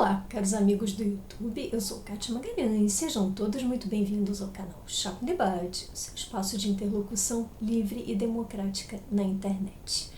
Olá, caros amigos do YouTube, eu sou Kátia Magalhães, sejam todos muito bem-vindos ao canal Chá com Debate, o seu espaço de interlocução livre e democrática na internet.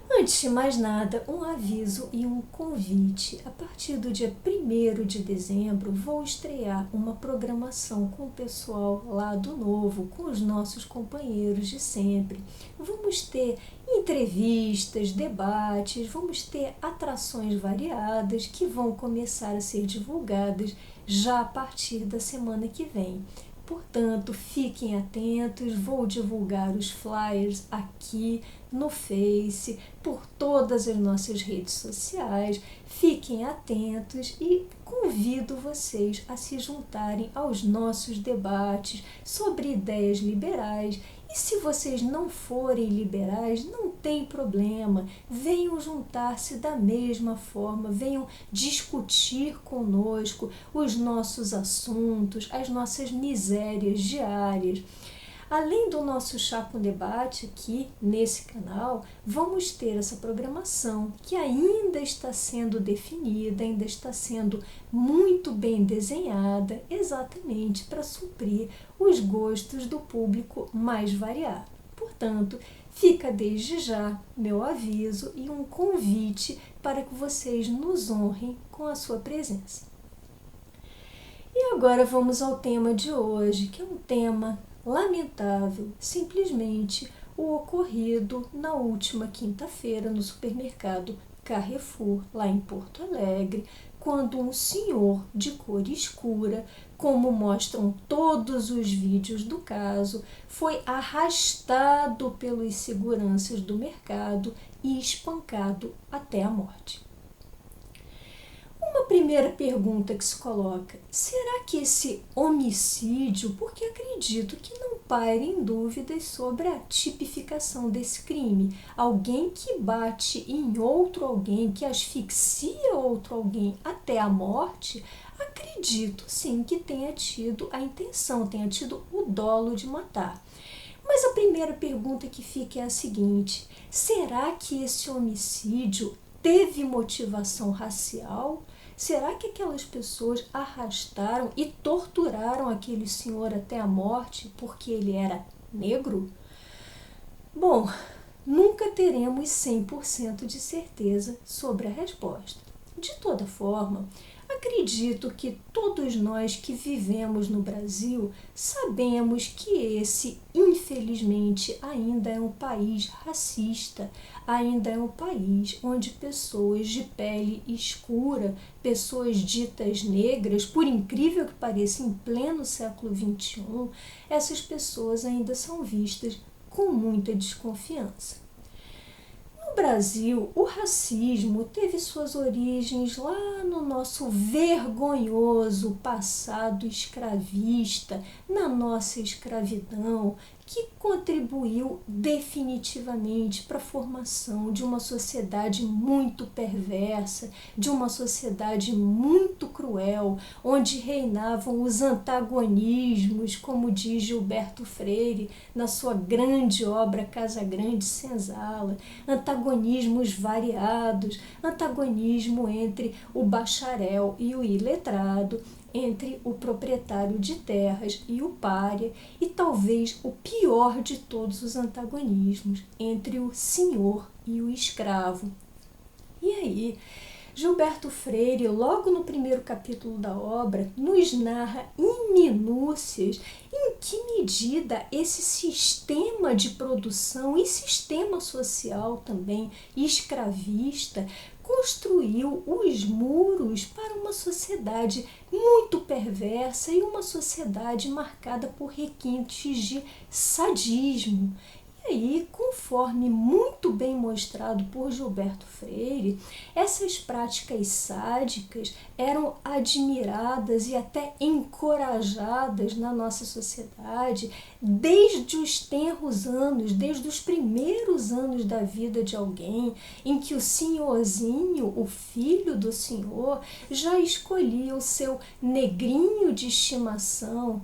Antes de mais nada, um aviso e um convite. A partir do dia 1º de dezembro, vou estrear uma programação com o pessoal lá do Novo, com os nossos companheiros de sempre. Vamos ter entrevistas, debates, vamos ter atrações variadas que vão começar a ser divulgadas já a partir da semana que vem. Portanto, fiquem atentos, vou divulgar os flyers aqui no Face, por todas as nossas redes sociais. Fiquem atentos e convido vocês a se juntarem aos nossos debates sobre ideias liberais. E se vocês não forem liberais, não tem problema, venham juntar-se da mesma forma, venham discutir conosco os nossos assuntos, as nossas misérias diárias. Além do nosso Chá com Debate aqui nesse canal, vamos ter essa programação que ainda está sendo definida, ainda está sendo muito bem desenhada, exatamente para suprir os gostos do público mais variado. Portanto, fica desde já meu aviso e um convite para que vocês nos honrem com a sua presença. E agora vamos ao tema de hoje, que é um tema lamentável, simplesmente o ocorrido na última quinta-feira no supermercado Carrefour, lá em Porto Alegre, quando um senhor de cor escura, como mostram todos os vídeos do caso, foi arrastado pelos seguranças do mercado e espancado até a morte. Uma primeira pergunta que se coloca: será que esse homicídio, porque acredito que não pairem dúvidas sobre a tipificação desse crime, alguém que bate em outro alguém, que asfixia outro alguém até a morte, acredito sim que tenha tido a intenção, tenha tido o dolo de matar. Mas a primeira pergunta que fica é a seguinte: será que esse homicídio teve motivação racial? Será que aquelas pessoas arrastaram e torturaram aquele senhor até a morte porque ele era negro? Bom, nunca teremos 100% de certeza sobre a resposta. De toda forma, acredito que todos nós que vivemos no Brasil sabemos que esse, infelizmente, ainda é um país racista, ainda é um país onde pessoas de pele escura, pessoas ditas negras, por incrível que pareça, em pleno século XXI, essas pessoas ainda são vistas com muita desconfiança. No Brasil, o racismo teve suas origens lá no nosso vergonhoso passado escravista, na nossa escravidão, que contribuiu definitivamente para a formação de uma sociedade muito perversa, de uma sociedade muito cruel, onde reinavam os antagonismos, como diz Gilberto Freire na sua grande obra Casa Grande Senzala, antagonismos variados, antagonismo entre o bacharel e o iletrado, entre o proprietário de terras e o pária, e talvez o pior de todos os antagonismos, entre o senhor e o escravo. E aí, Gilberto Freire, logo no primeiro capítulo da obra, nos narra em minúcias em que medida esse sistema de produção e sistema social também escravista construiu os muros para uma sociedade muito perversa e uma sociedade marcada por requintes de sadismo. E aí, conforme muito bem mostrado por Gilberto Freire, essas práticas sádicas eram admiradas e até encorajadas na nossa sociedade desde os tenros anos, desde os primeiros anos da vida de alguém, em que o senhorzinho, o filho do senhor, já escolhia o seu negrinho de estimação,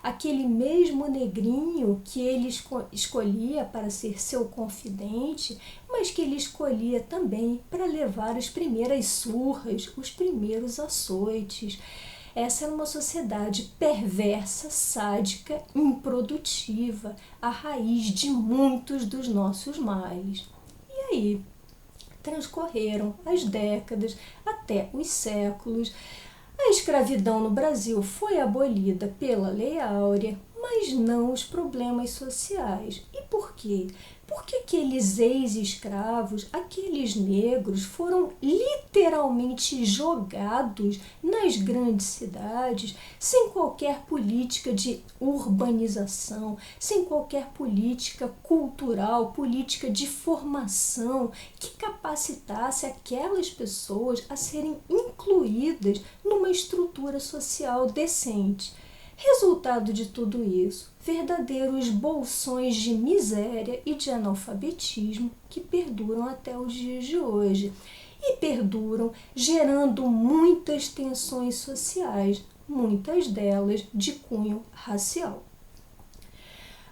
aquele mesmo negrinho que ele escolhia escolhia para ser seu confidente, mas que ele escolhia também para levar as primeiras surras, os primeiros açoites. Essa era uma sociedade perversa, sádica, improdutiva, a raiz de muitos dos nossos males. E aí, transcorreram as décadas, até os séculos. A escravidão no Brasil foi abolida pela Lei Áurea, mas não os problemas sociais. E por quê? Porque aqueles ex-escravos, aqueles negros, foram literalmente jogados nas grandes cidades, sem qualquer política de urbanização, sem qualquer política cultural, política de formação que capacitasse aquelas pessoas a serem incluídas numa estrutura social decente. Resultado de tudo isso, verdadeiros bolsões de miséria e de analfabetismo que perduram até os dias de hoje. E perduram gerando muitas tensões sociais, muitas delas de cunho racial.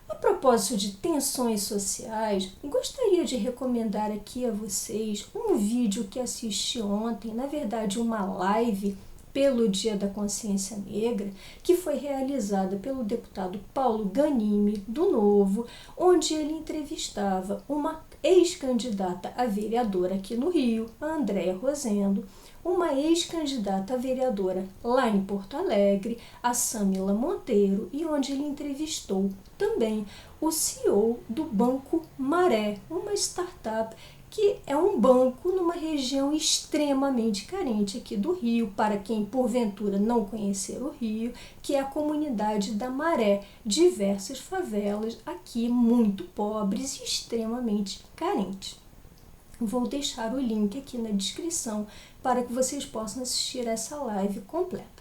A propósito de tensões sociais, gostaria de recomendar aqui a vocês um vídeo que assisti ontem, na verdade uma live pelo Dia da Consciência Negra, que foi realizada pelo deputado Paulo Ganimi, do Novo, onde ele entrevistava uma ex-candidata a vereadora aqui no Rio, a Andréa Rosendo, uma ex-candidata a vereadora lá em Porto Alegre, a Samila Monteiro, e onde ele entrevistou também o CEO do Banco Maré, uma startup que é um banco numa região extremamente carente aqui do Rio, para quem porventura não conhecer o Rio, que é a comunidade da Maré, diversas favelas aqui muito pobres e extremamente carentes. Vou deixar o link aqui na descrição para que vocês possam assistir essa live completa.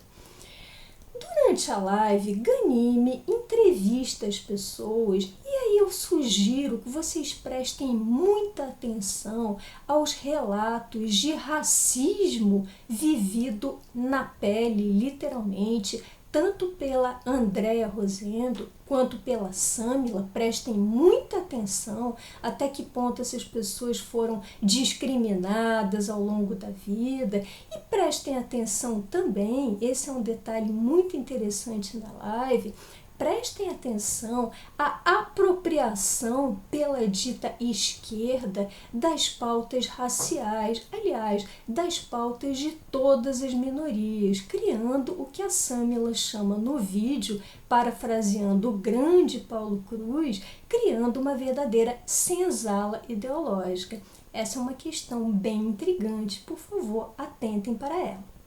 Durante a live, Ganimi entrevista as pessoas e aí eu sugiro que vocês prestem muita atenção aos relatos de racismo vivido na pele, literalmente, tanto pela Andréa Rosendo quanto pela Samila. Prestem muita atenção até que ponto essas pessoas foram discriminadas ao longo da vida, e prestem atenção também, esse é um detalhe muito interessante na live, prestem atenção à apropriação pela dita esquerda das pautas raciais, aliás, das pautas de todas as minorias, criando o que a Samila chama no vídeo, parafraseando o grande Paulo Cruz, criando uma verdadeira senzala ideológica. Essa é uma questão bem intrigante, por favor, atentem para ela.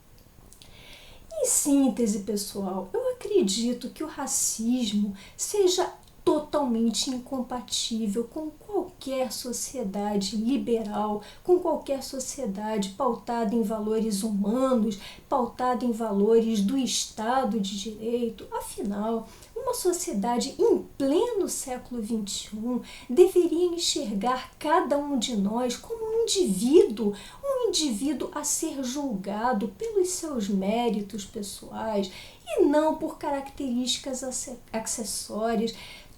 Em síntese, pessoal, eu acredito que o racismo seja totalmente incompatível com qualquer sociedade liberal, com qualquer sociedade pautada em valores humanos, pautada em valores do Estado de Direito. Afinal, uma sociedade em pleno século XXI deveria enxergar cada um de nós como um indivíduo a ser julgado pelos seus méritos pessoais e não por características acessórias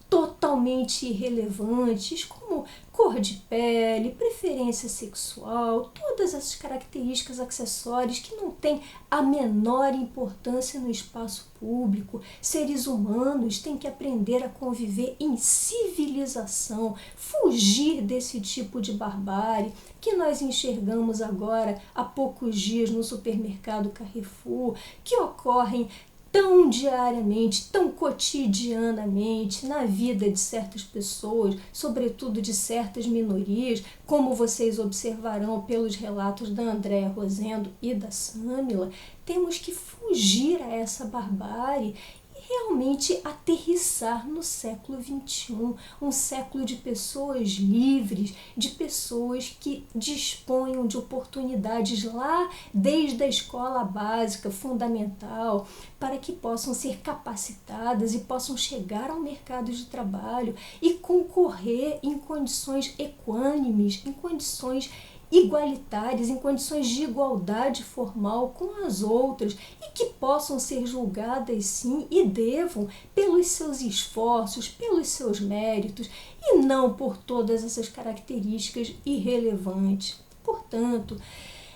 totalmente irrelevantes, como cor de pele, preferência sexual, todas essas características acessórias que não têm a menor importância no espaço público. Seres humanos têm que aprender a conviver em civilização, fugir desse tipo de barbárie que nós enxergamos agora há poucos dias no supermercado Carrefour, que ocorrem tão diariamente, tão cotidianamente na vida de certas pessoas, sobretudo de certas minorias, como vocês observarão pelos relatos da Andréa Rosendo e da Samila. Temos que fugir a essa barbárie e realmente aterrissar no século XXI, um século de pessoas livres, de pessoas que disponham de oportunidades lá desde a escola básica, fundamental, para que possam ser capacitadas e possam chegar ao mercado de trabalho e concorrer em condições equânimes, em condições igualitárias, em condições de igualdade formal com as outras e que possam ser julgadas sim e devam pelos seus esforços, pelos seus méritos e não por todas essas características irrelevantes. Portanto,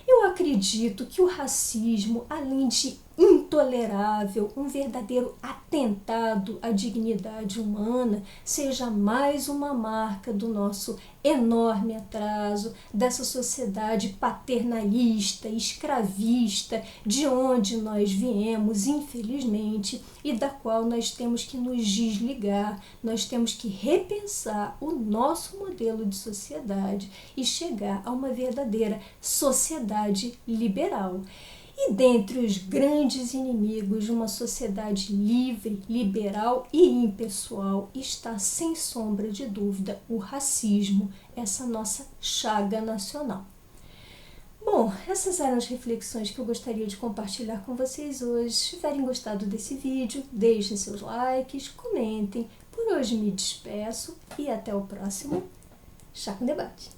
eu acredito que o racismo, além de intolerável, um verdadeiro atentado à dignidade humana, seja mais uma marca do nosso enorme atraso, dessa sociedade paternalista, escravista, de onde nós viemos, infelizmente, e da qual nós temos que nos desligar, nós temos que repensar o nosso modelo de sociedade e chegar a uma verdadeira sociedade liberal. E dentre os grandes inimigos de uma sociedade livre, liberal e impessoal está, sem sombra de dúvida, o racismo, essa nossa chaga nacional. Bom, essas eram as reflexões que eu gostaria de compartilhar com vocês hoje. Se tiverem gostado desse vídeo, deixem seus likes, comentem. Por hoje me despeço e até o próximo Chá com Debate.